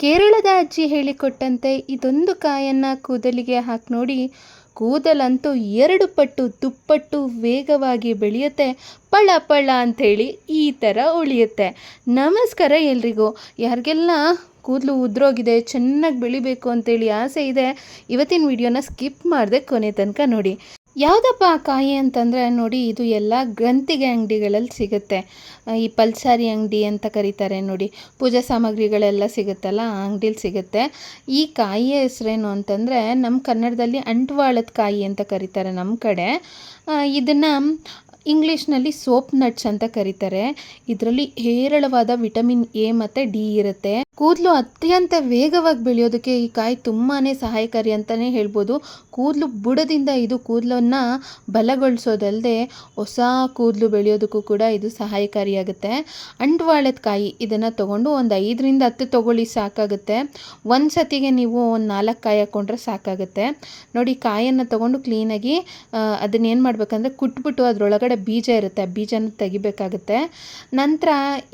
ಕೇರಳದ ಅಜ್ಜಿ ಹೇಳಿಕೊಟ್ಟಂತೆ ಇದೊಂದು ಕಾಯನ್ನು ಕೂದಲಿಗೆ ಹಾಕಿ ನೋಡಿ, ಕೂದಲಂತೂ 2 ಪಟ್ಟು ದುಪ್ಪಟ್ಟು ವೇಗವಾಗಿ ಬೆಳೆಯುತ್ತೆ. ಪಳ ಪಳ ಅಂಥೇಳಿ ಈ ಥರ ಉಳಿಯುತ್ತೆ. ನಮಸ್ಕಾರ ಎಲ್ರಿಗೂ. ಯಾರಿಗೆಲ್ಲ ಕೂದಲು ಉದ್ರೋಗಿದೆ, ಚೆನ್ನಾಗಿ ಬೆಳಿಬೇಕು ಅಂತೇಳಿ ಆಸೆ ಇದೆ, ಇವತ್ತಿನ ವಿಡಿಯೋನ ಸ್ಕಿಪ್ ಮಾಡದೆ ಕೊನೆ ತನಕ ನೋಡಿ. ಯಾವುದಪ್ಪ ಆ ಕಾಯಿ ಅಂತಂದರೆ ನೋಡಿ, ಇದು ಎಲ್ಲ ಗ್ರಂಥಿಗೆ ಅಂಗಡಿಗಳಲ್ಲಿ ಸಿಗುತ್ತೆ. ಈ ಪಲ್ಸಾರಿ ಅಂಗಡಿ ಅಂತ ಕರೀತಾರೆ ನೋಡಿ, ಪೂಜಾ ಸಾಮಗ್ರಿಗಳೆಲ್ಲ ಸಿಗುತ್ತಲ್ಲ, ಆ ಅಂಗಡಿಲಿ ಸಿಗುತ್ತೆ. ಈ ಕಾಯಿಯ ಹೆಸರೇನು ಅಂತಂದರೆ, ನಮ್ಮ ಕನ್ನಡದಲ್ಲಿ ಅಂಟ್ವಾಳದ ಕಾಯಿ ಅಂತ ಕರೀತಾರೆ ನಮ್ಮ ಕಡೆ. ಇದನ್ನು ಇಂಗ್ಲೀಷ್ನಲ್ಲಿ ಸೋಪ್ ನಟ್ಸ್ ಅಂತ ಕರೀತಾರೆ. ಇದರಲ್ಲಿ ಹೇರಳವಾದ ವಿಟಮಿನ್ ಎ ಮತ್ತು ಡಿ ಇರುತ್ತೆ. ಕೂದಲು ಅತ್ಯಂತ ವೇಗವಾಗಿ ಬೆಳೆಯೋದಕ್ಕೆ ಈ ಕಾಯಿ ತುಂಬಾ ಸಹಾಯಕಾರಿ ಅಂತಲೇ ಹೇಳ್ಬೋದು. ಕೂದಲು ಬುಡದಿಂದ ಇದು ಕೂದಲನ್ನು ಬಲಗೊಳಿಸೋದಲ್ಲದೆ ಹೊಸ ಕೂದಲು ಬೆಳೆಯೋದಕ್ಕೂ ಕೂಡ ಇದು ಸಹಾಯಕಾರಿಯಾಗುತ್ತೆ. ಅಂಟ್ವಾಳದ ಕಾಯಿ ಇದನ್ನು ತೊಗೊಂಡು ಒಂದು 5ರಿಂದ 10 ತೊಗೊಳ್ಳಿ, ಸಾಕಾಗುತ್ತೆ. ಒಂದು ಸತಿಗೆ ನೀವು ಒಂದು 4 ಕಾಯಿ ಹಾಕ್ಕೊಂಡ್ರೆ ಸಾಕಾಗುತ್ತೆ. ನೋಡಿ, ಕಾಯನ್ನು ತೊಗೊಂಡು ಕ್ಲೀನಾಗಿ ಅದನ್ನೇನು ಮಾಡಬೇಕಂದ್ರೆ ಕುಟ್ಬಿಟ್ಟು ಅದರೊಳಗಡೆ ಬೀಜ ಇರುತ್ತೆ, ಆ ಬೀಜನ ತೆಗಿಬೇಕಾಗುತ್ತೆ. ನಂತರ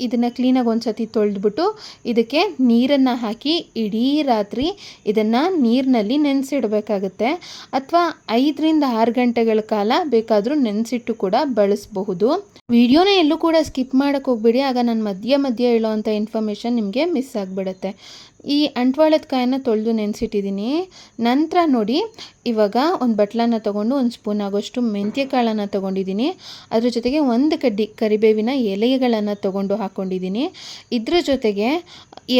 ಇದನ್ನು ಕ್ಲೀನಾಗಿ ಒಂದು ಸತಿ ತೊಳೆದ್ಬಿಟ್ಟು ಇದಕ್ಕೆ ನೀರನ್ನು ಹಾಕಿ ಇಡೀ ರಾತ್ರಿ ಇದನ್ನು ನೀರಿನಲ್ಲಿ ನೆನೆಸಿಡಬೇಕಾಗುತ್ತೆ. ಅಥವಾ 5ರಿಂದ 6 ಗಂಟೆಗಳ ಕಾಲ ಬೇಕಾದರೂ ನೆನೆಸಿಟ್ಟು ಕೂಡ ಬಳಸಬಹುದು. ವಿಡಿಯೋನ ಎಲ್ಲೂ ಕೂಡ ಸ್ಕಿಪ್ ಮಾಡೋಕ್ಕೆ ಹೋಗ್ಬೇಡಿ, ಆಗ ನಾನು ಮಧ್ಯೆ ಹೇಳೋವಂಥ ಇನ್ಫಾರ್ಮೇಷನ್ ನಿಮಗೆ ಮಿಸ್ ಆಗಿಬಿಡುತ್ತೆ. ಈ ಅಂಟ್ವಾಳದ ಕಾಯನ್ನು ತೊಳೆದು ನೆನೆಸಿಟ್ಟಿದ್ದೀನಿ. ನಂತರ ನೋಡಿ, ಇವಾಗ ಒಂದು ಬಟ್ಲನ್ನು ತೊಗೊಂಡು 1 ಸ್ಪೂನ್ ಆಗೋಷ್ಟು ಮೆಂತ್ಯ ಕಾಳನ್ನು ತೊಗೊಂಡಿದ್ದೀನಿ. ಅದ್ರ ಜೊತೆಗೆ 1 ಕಡ್ಡಿ ಕರಿಬೇವಿನ ಎಲೆಗಳನ್ನು ತೊಗೊಂಡು ಹಾಕ್ಕೊಂಡಿದ್ದೀನಿ. ಇದ್ರ ಜೊತೆಗೆ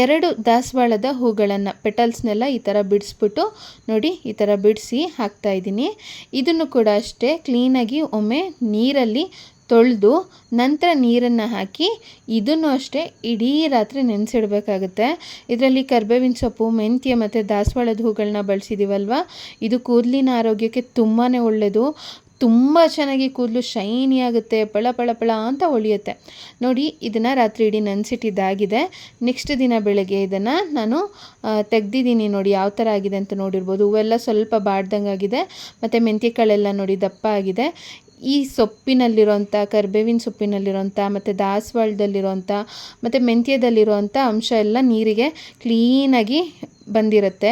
2 ದಾಸವಾಳದ ಹೂಗಳನ್ನು, ಪೆಟಲ್ಸ್ನೆಲ್ಲ ಈ ಥರ ಬಿಡಿಸ್ಬಿಟ್ಟು ನೋಡಿ, ಈ ಥರ ಬಿಡಿಸಿ ಹಾಕ್ತಾಯಿದ್ದೀನಿ. ಇದನ್ನು ಕೂಡ ಅಷ್ಟೇ ಕ್ಲೀನಾಗಿ ಒಮ್ಮೆ ನೀರಲ್ಲಿ ತೊಳೆದು ನಂತರ ನೀರನ್ನು ಹಾಕಿ ಇದನ್ನು ಅಷ್ಟೇ ಇಡೀ ರಾತ್ರಿ ನೆನೆಸಿಡಬೇಕಾಗುತ್ತೆ. ಇದರಲ್ಲಿ ಕರಿಬೇವಿನ ಸೊಪ್ಪು, ಮೆಂತ್ಯ ಮತ್ತು ದಾಸವಾಳದ ಹೂಗಳನ್ನ ಬಳಸಿದ್ದೀವಲ್ವ, ಇದು ಕೂದಲಿನ ಆರೋಗ್ಯಕ್ಕೆ ತುಂಬಾ ಒಳ್ಳೆಯದು. ತುಂಬ ಚೆನ್ನಾಗಿ ಕೂದಲು ಶೈನಿ ಆಗುತ್ತೆ, ಪಳ ಪಳ ಪಳ ಅಂತ ಹೊಳೆಯುತ್ತೆ. ನೋಡಿ, ಇದನ್ನು ರಾತ್ರಿ ಇಡೀ ನೆನೆಸಿಟ್ಟಿದ್ದಾಗಿದೆ. ನೆಕ್ಸ್ಟ್ ದಿನ ಬೆಳಗ್ಗೆ ಇದನ್ನು ನಾನು ತೆಗ್ದಿದ್ದೀನಿ. ನೋಡಿ ಯಾವ ಥರ ಆಗಿದೆ ಅಂತ ನೋಡಿರ್ಬೋದು. ಹೂವೆಲ್ಲ ಸ್ವಲ್ಪ ಬಾಡ್ದಂಗೆ ಆಗಿದೆ ಮತ್ತು ಮೆಂತ್ಯ ಕಾಳೆಲ್ಲ ನೋಡಿ ದಪ್ಪ ಆಗಿದೆ. ಈ ಸೊಪ್ಪಿನಲ್ಲಿರೋಂಥ, ಕರಿಬೇವಿನ ಸೊಪ್ಪಿನಲ್ಲಿರೋಂಥ ಮತ್ತು ದಾಸವಾಳದಲ್ಲಿರೋಂಥ ಮತ್ತು ಮೆಂತ್ಯದಲ್ಲಿರೋಂಥ ಅಂಶ ಎಲ್ಲ ನೀರಿಗೆ ಕ್ಲೀನಾಗಿ ಬಂದಿರುತ್ತೆ.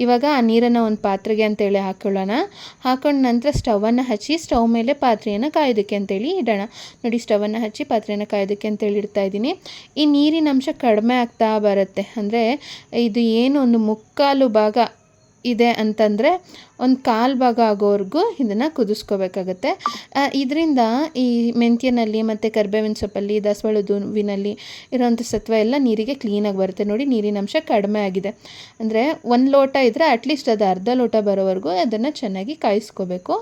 ಇವಾಗ ಆ ನೀರನ್ನು ಒಂದು ಪಾತ್ರೆಗೆ ಅಂತೇಳಿ ಹಾಕ್ಕೊಳ್ಳೋಣ. ಹಾಕೊಂಡು ನಂತರ ಸ್ಟವನ್ನು ಹಚ್ಚಿ ಸ್ಟವ್ ಮೇಲೆ ಪಾತ್ರೆಯನ್ನು ಕಾಯೋದಕ್ಕೆ ಅಂತೇಳಿ ಇಡೋಣ. ನೋಡಿ, ಸ್ಟವನ್ನು ಹಚ್ಚಿ ಪಾತ್ರೆಯನ್ನು ಕಾಯೋದಕ್ಕೆ ಅಂತೇಳಿ ಇಡ್ತಾಯಿದ್ದೀನಿ. ಈ ನೀರಿನ ಅಂಶ ಕಡಿಮೆ ಆಗ್ತಾ ಬರುತ್ತೆ. ಅಂದರೆ ಇದು ಏನು ಒಂದು 3/4 ಭಾಗ ಇದೆ ಅಂತಂದರೆ 1/4 ಭಾಗ ಆಗೋವರೆಗೂ ಇದನ್ನು ಕುದಿಸ್ಕೋಬೇಕಾಗತ್ತೆ. ಇದರಿಂದ ಈ ಮೆಂತ್ಯನಲ್ಲಿ ಮತ್ತು ಕರಿಬೇವಿನ ಸೊಪ್ಪಲ್ಲಿ, ದಾಸವಾಳದ ಹೂವಿನಲ್ಲಿ ಇರೋವಂಥ ಸತ್ವ ಎಲ್ಲ ನೀರಿಗೆ ಕ್ಲೀನಾಗಿ ಬರುತ್ತೆ. ನೋಡಿ, ನೀರಿನ ಅಂಶ ಕಡಿಮೆ ಆಗಿದೆ. ಅಂದರೆ 1 ಲೋಟ ಇದ್ದರೆ ಅಟ್ಲೀಸ್ಟ್ ಅದು ಅರ್ಧ ಲೋಟ ಬರೋವರೆಗೂ ಅದನ್ನು ಚೆನ್ನಾಗಿ ಕಾಯಿಸ್ಕೋಬೇಕು.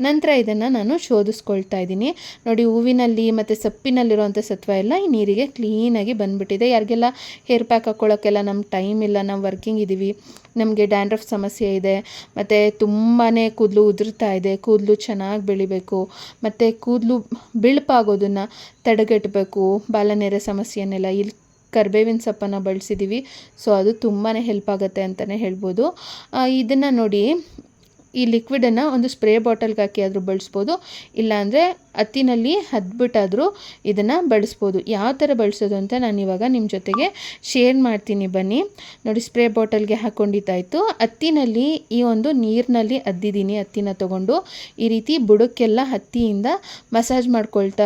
ನಂತರ ಇದನ್ನು ನಾನು ಶೋಧಿಸ್ಕೊಳ್ತಾ ಇದ್ದೀನಿ. ನೋಡಿ, ಹೂವಿನಲ್ಲಿ ಮತ್ತು ಸೊಪ್ಪಿನಲ್ಲಿರೋವಂಥ ಸತ್ವ ಎಲ್ಲ ಈ ನೀರಿಗೆ ಕ್ಲೀನಾಗಿ ಬಂದುಬಿಟ್ಟಿದೆ. ಯಾರಿಗೆಲ್ಲ ಹೇರ್ ಪ್ಯಾಕ್ ಹಾಕ್ಕೊಳ್ಳೋಕ್ಕೆಲ್ಲ ನಮ್ಗೆ ಟೈಮ್ ಇಲ್ಲ, ನಾವು ವರ್ಕಿಂಗ್ ಇದ್ದೀವಿ, ನಮಗೆ ಡ್ಯಾಂಡ್ರಫ್ ಸಮಸ್ಯೆ ಇದೆ ಮತ್ತು ತುಂಬಾ ಕೂದಲು ಉದುರ್ತಾ ಇದೆ, ಕೂದಲು ಚೆನ್ನಾಗಿ ಬೆಳಿಬೇಕು ಮತ್ತು ಕೂದಲು ಬಿಳುಪಾಗೋದನ್ನು ತಡೆಗಟ್ಟಬೇಕು, ಬಾಲನೆರೆ ಸಮಸ್ಯೆಯನ್ನೆಲ್ಲ ಇಲ್ಲಿ ಕರಿಬೇವಿನ ಸೊಪ್ಪನ್ನು ಬಳಸಿದ್ದೀವಿ. ಸೊ ಅದು ತುಂಬಾ ಹೆಲ್ಪ್ ಆಗುತ್ತೆ ಅಂತಲೇ ಹೇಳ್ಬೋದು. ಇದನ್ನು ನೋಡಿ, ಈ ಲಿಕ್ವಿಡನ್ನು ಒಂದು ಸ್ಪ್ರೇ ಬಾಟಲ್ಗೆ ಹಾಕಿ ಆದರೂ ಬಳಸ್ಬೋದು, ಇಲ್ಲಾಂದರೆ ಹತ್ತಿನಲ್ಲಿ ಹದ್ಬಿಟ್ಟಾದರೂ ಇದನ್ನು ಬಳಸ್ಬೋದು. ಯಾವ ಥರ ಬಳಸೋದು ಅಂತ ನಾನು ಇವಾಗ ನಿಮ್ಮ ಜೊತೆಗೆ ಶೇರ್ ಮಾಡ್ತೀನಿ, ಬನ್ನಿ. ನೋಡಿ, ಸ್ಪ್ರೇ ಬಾಟಲ್ಗೆ ಹಾಕ್ಕೊಂಡಿದ್ದಾಯಿತು. ಹತ್ತಿನಲ್ಲಿ ಈ ಒಂದು ನೀರಿನಲ್ಲಿ ಅದ್ದಿದ್ದೀನಿ. ಹತ್ತಿನ ತೊಗೊಂಡು ಈ ರೀತಿ ಬುಡಕ್ಕೆಲ್ಲ ಹತ್ತಿಯಿಂದ ಮಸಾಜ್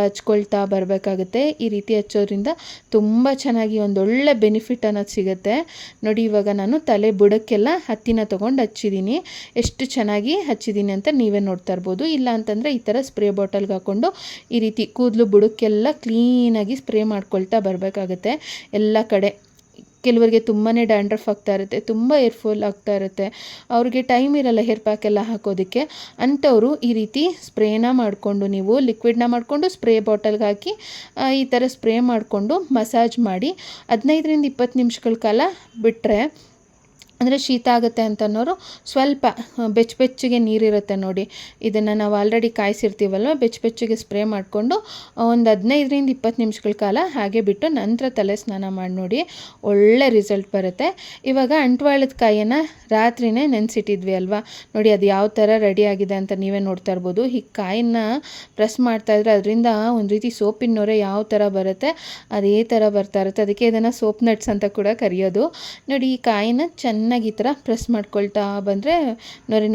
ಹಚ್ಕೊಳ್ತಾ ಬರಬೇಕಾಗುತ್ತೆ. ಈ ರೀತಿ ಹಚ್ಚೋದ್ರಿಂದ ತುಂಬ ಚೆನ್ನಾಗಿ ಒಂದೊಳ್ಳೆ ಬೆನಿಫಿಟ್ ಅನ್ನೋದು ಸಿಗುತ್ತೆ. ನೋಡಿ, ಇವಾಗ ನಾನು ತಲೆ ಬುಡಕ್ಕೆಲ್ಲ ಹತ್ತಿನ ತೊಗೊಂಡು ಹಚ್ಚಿದ್ದೀನಿ. ಎಷ್ಟು ಚೆನ್ನಾಗಿ ಹಚ್ಚಿದ್ದೀನಿ ಅಂತ ನೀವೇ ನೋಡ್ತಾ ಇರ್ಬೋದು. ಇಲ್ಲ ಅಂತಂದರೆ ಈ ಥರ ಸ್ಪ್ರೇ ಬಾಟಲ್ಗೆ ಹಾಕ್ಕೊಂಡು ಈ ರೀತಿ ಕೂದಲು ಬುಡಕ್ಕೆಲ್ಲ ಕ್ಲೀನಾಗಿ ಸ್ಪ್ರೇ ಮಾಡ್ಕೊಳ್ತಾ ಬರಬೇಕಾಗುತ್ತೆ ಎಲ್ಲ ಕಡೆ. ಕೆಲವರಿಗೆ ತುಂಬಾ ಡ್ಯಾಂಡ್ರಫ್ ಆಗ್ತಾ ಇರುತ್ತೆ, ತುಂಬ ಹೇರ್ ಫಾಲ್ ಆಗ್ತಾ ಇರುತ್ತೆ, ಅವ್ರಿಗೆ ಟೈಮ್ ಇರಲ್ಲ ಹೇರ್ ಪ್ಯಾಕ್ ಎಲ್ಲ ಹಾಕೋದಕ್ಕೆ. ಅಂಥವರು ಈ ರೀತಿ ಸ್ಪ್ರೇನ ಮಾಡಿಕೊಂಡು, ನೀವು ಲಿಕ್ವಿಡ್ನ ಮಾಡಿಕೊಂಡು ಸ್ಪ್ರೇ ಬಾಟಲ್ಗೆ ಹಾಕಿ ಈ ಥರ ಸ್ಪ್ರೇ ಮಾಡಿಕೊಂಡು ಮಸಾಜ್ ಮಾಡಿ 15ರಿಂದ 20 ನಿಮಿಷಗಳ ಕಾಲ ಬಿಟ್ಟರೆ ಅಂದರೆ ಶೀತ ಆಗುತ್ತೆ ಅಂತನೋರು ಸ್ವಲ್ಪ ಬೆಚ್ಚಗೆ ನೀರಿರುತ್ತೆ ನೋಡಿ, ಇದನ್ನು ನಾವು ಆಲ್ರೆಡಿ ಕಾಯಿಸಿರ್ತೀವಲ್ವ, ಬೆಚ್ಚಗೆ ಸ್ಪ್ರೇ ಮಾಡಿಕೊಂಡು ಒಂದು 15-20 ನಿಮಿಷಗಳ ಕಾಲ ಹಾಗೆ ಬಿಟ್ಟು ನಂತರ ತಲೆ ಸ್ನಾನ ಮಾಡಿ ನೋಡಿ, ಒಳ್ಳೆ ರಿಸಲ್ಟ್ ಬರುತ್ತೆ. ಇವಾಗ ಅಂಟ್ವಾಳದ ಕಾಯಿಯನ್ನು ರಾತ್ರಿನೇ ನೆನೆಸಿಟ್ಟಿದ್ವಿ ಅಲ್ವಾ, ನೋಡಿ ಅದು ಯಾವ ಥರ ರೆಡಿ ಆಗಿದೆ ಅಂತ ನೀವೇ ನೋಡ್ತಾ ಇರ್ಬೋದು. ಈ ಕಾಯಿನ ಪ್ರೆಸ್ ಮಾಡ್ತಾಯಿದ್ರೆ ಅದರಿಂದ ಒಂದು ರೀತಿ ಸೋಪಿನ ನೊರೆ ಯಾವ ಥರ ಬರುತ್ತೆ ಅದೇ ಥರ ಬರ್ತಾ ಇರುತ್ತೆ. ಅದಕ್ಕೆ ಇದನ್ನು ಸೋಪ್ ನಟ್ಸ್ ಅಂತ ಕೂಡ ಕರೆಯೋದು. ನೋಡಿ, ಈ ಕಾಯಿನ ಚೆನ್ನಾಗಿ ಈ ಥರ ಪ್ರೆಸ್ ಮಾಡ್ಕೊಳ್ತಾ ಬಂದರೆ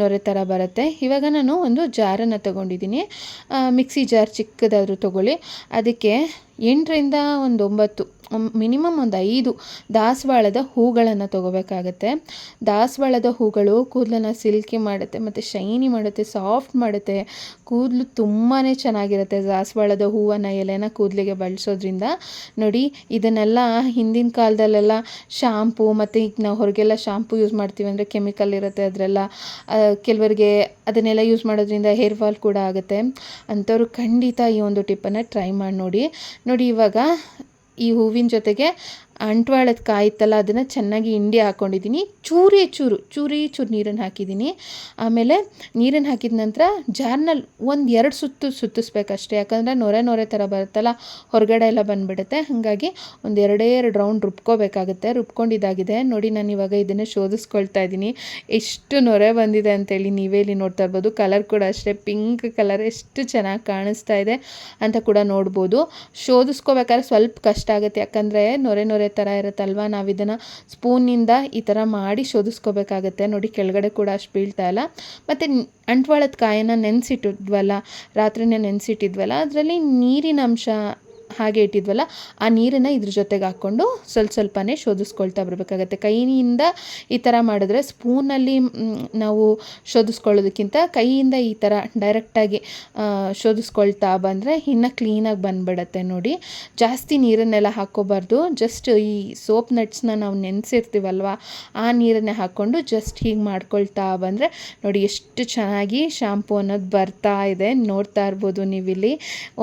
ನೊರೆ ಥರ ಬರುತ್ತೆ. ಇವಾಗ ನಾನು ಒಂದು ಜಾರನ್ನು ತೊಗೊಂಡಿದ್ದೀನಿ, ಮಿಕ್ಸಿ ಜಾರ್ ಚಿಕ್ಕದಾದರೂ ತೊಗೊಳ್ಳಿ. ಅದಕ್ಕೆ 8ರಿಂದ 9 ಮಿನಿಮಮ್ ಒಂದು 5 ದಾಸವಾಳದ ಹೂಗಳನ್ನು ತೊಗೋಬೇಕಾಗತ್ತೆ. ದಾಸವಾಳದ ಹೂಗಳು ಕೂದಲನ್ನು ಸಿಲ್ಕಿ ಮಾಡುತ್ತೆ ಮತ್ತು ಶೈನಿ ಮಾಡುತ್ತೆ, ಸಾಫ್ಟ್ ಮಾಡುತ್ತೆ, ಕೂದಲು ತುಂಬಾ ಚೆನ್ನಾಗಿರುತ್ತೆ ದಾಸವಾಳದ ಹೂವನ್ನು ಎಲೆನ ಕೂದಲಿಗೆ ಬಳಸೋದ್ರಿಂದ. ನೋಡಿ, ಇದನ್ನೆಲ್ಲ ಹಿಂದಿನ ಕಾಲದಲ್ಲೆಲ್ಲ ಶಾಂಪೂ ಮತ್ತು ಈಗ ನಾವು ಹೊರಗೆಲ್ಲ ಶಾಂಪೂ ಯೂಸ್ ಮಾಡ್ತೀವಿ ಅಂದರೆ ಕೆಮಿಕಲ್ ಇರುತ್ತೆ, ಅದರೆಲ್ಲ ಕೆಲವರಿಗೆ ಅದನ್ನೆಲ್ಲ ಯೂಸ್ ಮಾಡೋದ್ರಿಂದ ಹೇರ್ ಫಾಲ್ ಕೂಡ ಆಗುತ್ತೆ. ಅಂಥವ್ರು ಖಂಡಿತ ಈ ಒಂದು ಟಿಪ್ಪನ್ನು ಟ್ರೈ ಮಾಡಿ ನೋಡಿ. ಇವಾಗ ಈ ಹೂವಿನ ಜೊತೆಗೆ ಅಂಟ್ವಾಳದ ಕಾಯಿ ಇತ್ತಲ್ಲ ಅದನ್ನು ಚೆನ್ನಾಗಿ ಹಿಂಡಿ ಹಾಕ್ಕೊಂಡಿದ್ದೀನಿ. ಚೂರಿ ಚೂರು ನೀರನ್ನು ಹಾಕಿದ್ದೀನಿ. ಆಮೇಲೆ ನೀರನ್ನು ಹಾಕಿದ ನಂತರ ಜಾರ್ನಲ್ಲಿ 1-2 ಸುತ್ತಿಸ್ಬೇಕಷ್ಟೇ, ಯಾಕಂದರೆ ನೊರೆ ಥರ ಬರುತ್ತಲ್ಲ, ಹೊರಗಡೆ ಎಲ್ಲ ಬಂದುಬಿಡುತ್ತೆ. ಹಾಗಾಗಿ ಒಂದು 2 ರೌಂಡ್ ರುಬ್ಕೋಬೇಕಾಗುತ್ತೆ. ರುಬ್ಕೊಂಡಿದ್ದಾಗಿದೆ ನೋಡಿ. ನಾನು ಇವಾಗ ಇದನ್ನು ಶೋಧಿಸ್ಕೊಳ್ತಾ ಇದ್ದೀನಿ ಎಷ್ಟು ನೊರೆ ಬಂದಿದೆ ಅಂತೇಳಿ. ನೀವೇ ಇಲ್ಲಿ ನೋಡ್ತಾ ಇರ್ಬೋದು. ಕಲರ್ ಕೂಡ ಅಷ್ಟೇ, ಪಿಂಕ್ ಕಲರ್ ಎಷ್ಟು ಚೆನ್ನಾಗಿ ಕಾಣಿಸ್ತಾ ಇದೆ ಅಂತ ಕೂಡ ನೋಡ್ಬೋದು. ಶೋಧಿಸ್ಕೋಬೇಕಾದ್ರೆ ಸ್ವಲ್ಪ ಕಷ್ಟ ಆಗುತ್ತೆ, ಯಾಕಂದರೆ ನೊರೆ ಥರ ಇರುತ್ತಲ್ವ. ನಾವು ಇದನ್ನು ಸ್ಪೂನಿಂದ ಈ ಥರ ಮಾಡಿ ಶೋಧಿಸ್ಕೋಬೇಕಾಗತ್ತೆ. ನೋಡಿ, ಕೆಳಗಡೆ ಕೂಡ ಅಷ್ಟು ಬೀಳ್ತಾ ಇಲ್ಲ. ಮತ್ತು ಅಂಟ್ವಾಳದ ಕಾಯನ್ನು ರಾತ್ರಿನೇ ನೆನೆಸಿಟ್ಟಿದ್ವಲ್ಲ, ಅದರಲ್ಲಿ ನೀರಿನ ಅಂಶ ಹಾಗೆ ಇಟ್ಟಿದ್ವಲ್ಲ, ಆ ನೀರನ್ನು ಇದ್ರ ಜೊತೆಗೆ ಹಾಕ್ಕೊಂಡು ಸ್ವಲ್ಪನೇ ಶೋಧಿಸ್ಕೊಳ್ತಾ ಬರಬೇಕಾಗತ್ತೆ. ಕೈಯಿಂದ ಈ ಥರ ಮಾಡಿದ್ರೆ ಸ್ಪೂನಲ್ಲಿ ನಾವು ಶೋಧಿಸ್ಕೊಳ್ಳೋದಕ್ಕಿಂತ ಕೈಯಿಂದ ಈ ಥರ ಡೈರೆಕ್ಟಾಗಿ ಶೋಧಿಸ್ಕೊಳ್ತಾ ಬಂದರೆ ಇನ್ನೂ ಕ್ಲೀನಾಗಿ ಬಂದುಬಿಡತ್ತೆ. ನೋಡಿ, ಜಾಸ್ತಿ ನೀರನ್ನೆಲ್ಲ ಹಾಕ್ಕೋಬಾರ್ದು. ಜಸ್ಟ್ ಈ ಸೋಪ್ ನಟ್ಸ್ನ ನಾವು ನೆನೆಸಿರ್ತೀವಲ್ವ, ಆ ನೀರನ್ನೇ ಹಾಕ್ಕೊಂಡು ಜಸ್ಟ್ ಹೀಗೆ ಮಾಡ್ಕೊಳ್ತಾ ಬಂದರೆ ನೋಡಿ ಎಷ್ಟು ಚೆನ್ನಾಗಿ ಶಾಂಪೂ ಅನ್ನೋದು ಬರ್ತಾ ಇದೆ. ನೋಡ್ತಾ ಇರ್ಬೋದು ನೀವಿಲ್ಲಿ.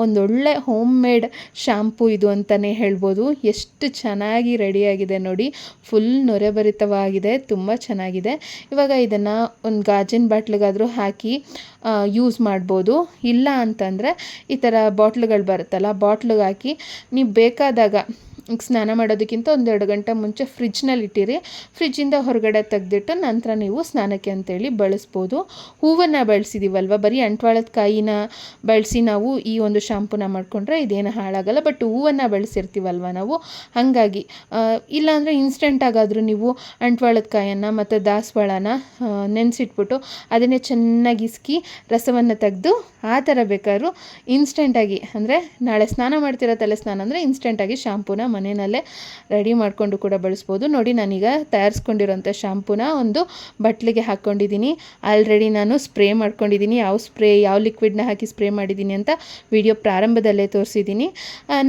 ಒಂದೊಳ್ಳೆ ಹೋಮ್ ಮೇಡ್ ಶಾಂಪೂ ಇದು ಅಂತಲೇ ಹೇಳ್ಬೋದು. ಎಷ್ಟು ಚೆನ್ನಾಗಿ ರೆಡಿಯಾಗಿದೆ ನೋಡಿ, ಫುಲ್ ನೊರೆಭರಿತವಾಗಿದೆ, ತುಂಬ ಚೆನ್ನಾಗಿದೆ. ಇವಾಗ ಇದನ್ನು ಒಂದು ಗಾಜಿನ ಬಾಟ್ಲಿಗಾದರೂ ಹಾಕಿ ಯೂಸ್ ಮಾಡ್ಬೋದು. ಇಲ್ಲ ಅಂತಂದರೆ ಈ ಥರ ಬಾಟ್ಲುಗಳು ಬರುತ್ತಲ್ಲ, ಬಾಟ್ಲಿಗೆ ಹಾಕಿ ನೀವು ಬೇಕಾದಾಗ ಸ್ನಾನ ಮಾಡೋದಕ್ಕಿಂತ 1-2 ಗಂಟೆ ಮುಂಚೆ ಫ್ರಿಜ್ನಲ್ಲಿ ಇಟ್ಟಿರಿ. ಫ್ರಿಜ್ಜಿಂದ ಹೊರಗಡೆ ತೆಗೆದಿಟ್ಟು ನಂತರ ನೀವು ಸ್ನಾನಕ್ಕೆ ಅಂತೇಳಿ ಬಳಸ್ಬೋದು. ಹೂವನ್ನು ಬಳಸಿದ್ದೀವಲ್ವ, ಬರೀ ಅಂಟ್ವಾಳದ ಕಾಯಿನ ಬಳಸಿ ನಾವು ಈ ಒಂದು ಶಾಂಪೂನ ಮಾಡಿಕೊಂಡ್ರೆ ಇದೇನು ಹಾಳಾಗಲ್ಲ. ಬಟ್ ಹೂವನ್ನು ಬಳಸಿರ್ತೀವಲ್ವ ನಾವು, ಹಾಗಾಗಿ ಇಲ್ಲಾಂದರೆ ಇನ್ಸ್ಟೆಂಟಾಗಾದರೂ ನೀವು ಅಂಟ್ವಾಳದ ಕಾಯನ್ನು ಮತ್ತು ದಾಸವಾಳನ ನೆನೆಸಿಟ್ಬಿಟ್ಟು ಅದನ್ನೇ ಚೆನ್ನಾಗಿ ಇಸ್ಕಿ ರಸವನ್ನು ತೆಗೆದು ಆ ಥರ ಬೇಕಾದ್ರೂ ಇನ್ಸ್ಟೆಂಟಾಗಿ, ಅಂದರೆ ನಾಳೆ ಸ್ನಾನ ಮಾಡ್ತಿರೋ ತಲೆ ಸ್ನಾನ ಅಂದರೆ ಇನ್ಸ್ಟೆಂಟಾಗಿ ಶಾಂಪೂನ ಮನೆಯಲ್ಲೇ ರೆಡಿ ಮಾಡಿಕೊಂಡು ಕೂಡ ಬಳಸ್ಬೋದು. ನೋಡಿ, ನಾನೀಗ ತಯಾರಿಸ್ಕೊಂಡಿರೋಂಥ ಶಾಂಪೂನ ಒಂದು ಬಟ್ಲಿಗೆ ಹಾಕ್ಕೊಂಡಿದ್ದೀನಿ. ಆಲ್ರೆಡಿ ನಾನು ಸ್ಪ್ರೇ ಮಾಡ್ಕೊಂಡಿದ್ದೀನಿ. ಯಾವ ಲಿಕ್ವಿಡ್ನ ಹಾಕಿ ಸ್ಪ್ರೇ ಮಾಡಿದ್ದೀನಿ ಅಂತ ವಿಡಿಯೋ ಪ್ರಾರಂಭದಲ್ಲೇ ತೋರಿಸಿದ್ದೀನಿ.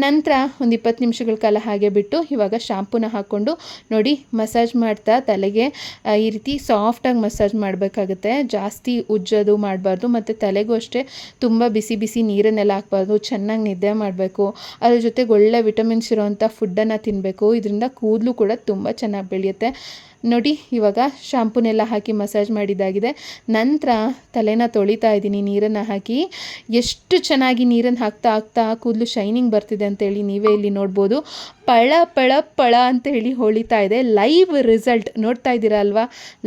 ನಂತರ ಒಂದು 20 ನಿಮಿಷಗಳ ಕಾಲ ಹಾಗೆ ಬಿಟ್ಟು ಇವಾಗ ಶಾಂಪೂನ ಹಾಕ್ಕೊಂಡು ನೋಡಿ ಮಸಾಜ್ ಮಾಡ್ತಾ ತಲೆಗೆ ಈ ರೀತಿ ಸಾಫ್ಟಾಗಿ ಮಸಾಜ್ ಮಾಡಬೇಕಾಗುತ್ತೆ. ಜಾಸ್ತಿ ಉಜ್ಜೋದು ಮಾಡಬಾರ್ದು. ಮತ್ತು ತಲೆಗೂ ಅಷ್ಟೇ ತುಂಬ ಬಿಸಿ ನೀರನ್ನೆಲ್ಲ ಹಾಕ್ಬಾರ್ದು. ಚೆನ್ನಾಗಿ ನಿದ್ದೆ ಮಾಡಬೇಕು. ಅದ್ರ ಜೊತೆಗೆ ಒಳ್ಳೆ ವಿಟಮಿನ್ಸ್ ಇರೋವಂಥ ಫುಡ್ಡನ್ನು ತಿನ್ನಬೇಕು. ಇದರಿಂದ ಕೂದಲು ಕೂಡ ತುಂಬ ಚೆನ್ನಾಗಿ ಬೆಳೆಯುತ್ತೆ. ನೋಡಿ, ಇವಾಗ ಶಾಂಪೂನೆಲ್ಲ ಹಾಕಿ ಮಸಾಜ್ ಮಾಡಿದ್ದಾಗಿದೆ. ನಂತರ ತಲೆನ ತೊಳಿತಾ ಇದ್ದೀನಿ ನೀರನ್ನು ಹಾಕಿ. ಎಷ್ಟು ಚೆನ್ನಾಗಿ ನೀರನ್ನು ಹಾಕ್ತಾ ಕೂದಲು ಶೈನಿಂಗ್ ಬರ್ತಿದೆ ಅಂತೇಳಿ ನೀವೇ ಇಲ್ಲಿ ನೋಡ್ಬೋದು. ಪಳ ಅಂತೇಳಿ ಹೊಳಿತಾ ಇದೆ. ಲೈವ್ ರಿಸಲ್ಟ್ ನೋಡ್ತಾ ಇದ್ದೀರಾ ಅಲ್ವಾ,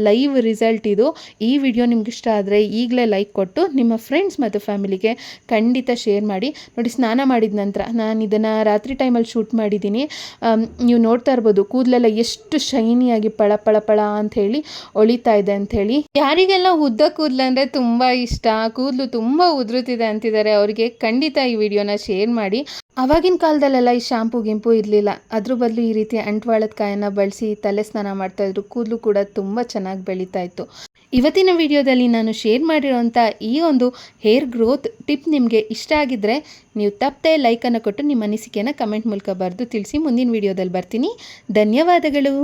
ಲೈವ್ ರಿಸಲ್ಟ್ ಇದು. ಈ ವಿಡಿಯೋ ನಿಮ್ಗೆ ಇಷ್ಟ ಆದರೆ ಈಗಲೇ ಲೈಕ್ ಕೊಟ್ಟು ನಿಮ್ಮ ಫ್ರೆಂಡ್ಸ್ ಮತ್ತು ಫ್ಯಾಮಿಲಿಗೆ ಖಂಡಿತ ಶೇರ್ ಮಾಡಿ. ನೋಡಿ, ಸ್ನಾನ ಮಾಡಿದ ನಂತರ ನಾನು ಇದನ್ನು ರಾತ್ರಿ ಟೈಮಲ್ಲಿ ಶೂಟ್ ಮಾಡಿದ್ದೀನಿ. ನೀವು ನೋಡ್ತಾ ಇರ್ಬೋದು ಕೂದಲೆಲ್ಲ ಎಷ್ಟು ಶೈನಿಯಾಗಿ ಪಳ ಅಂಥೇಳಿ ಹೊಳಿತಾ ಇದೆ ಅಂಥೇಳಿ. ಯಾರಿಗೆಲ್ಲ ಉದ್ದ ಕೂದಲು ಅಂದರೆ ತುಂಬ ಇಷ್ಟ, ಕೂದಲು ತುಂಬ ಉದುರುತ್ತಿದೆ ಅಂತಿದ್ದಾರೆ, ಅವರಿಗೆ ಖಂಡಿತ ಈ ವಿಡಿಯೋನ ಶೇರ್ ಮಾಡಿ. ಆವಾಗಿನ ಕಾಲದಲ್ಲೆಲ್ಲ ಈ ಗಿಂಪು ಇರಲಿಲ್ಲ. ಅದ್ರ ಬದಲು ಈ ರೀತಿ ಅಂಟ್ವಾಳದ ಕಾಯನ್ನು ಬಳಸಿ ತಲೆ ಸ್ನಾನ ಮಾಡ್ತಾಯಿದ್ರು. ಕೂದಲು ಕೂಡ ತುಂಬ ಚೆನ್ನಾಗಿ ಬೆಳೀತಾ ಇತ್ತು. ಇವತ್ತಿನ ವಿಡಿಯೋದಲ್ಲಿ ನಾನು ಶೇರ್ ಮಾಡಿರೋಂಥ ಈ ಒಂದು ಹೇರ್ ಗ್ರೋತ್ ಟಿಪ್ ನಿಮಗೆ ಇಷ್ಟ ಆಗಿದ್ದರೆ ನೀವು ತಪ್ಪದೆ ಲೈಕನ್ನು ಕೊಟ್ಟು ನಿಮ್ಮ ಅನಿಸಿಕೆಯನ್ನು ಕಮೆಂಟ್ ಮೂಲಕ ಬರೆದು ತಿಳಿಸಿ. ಮುಂದಿನ ವಿಡಿಯೋದಲ್ಲಿ ಬರ್ತೀನಿ. ಧನ್ಯವಾದಗಳು.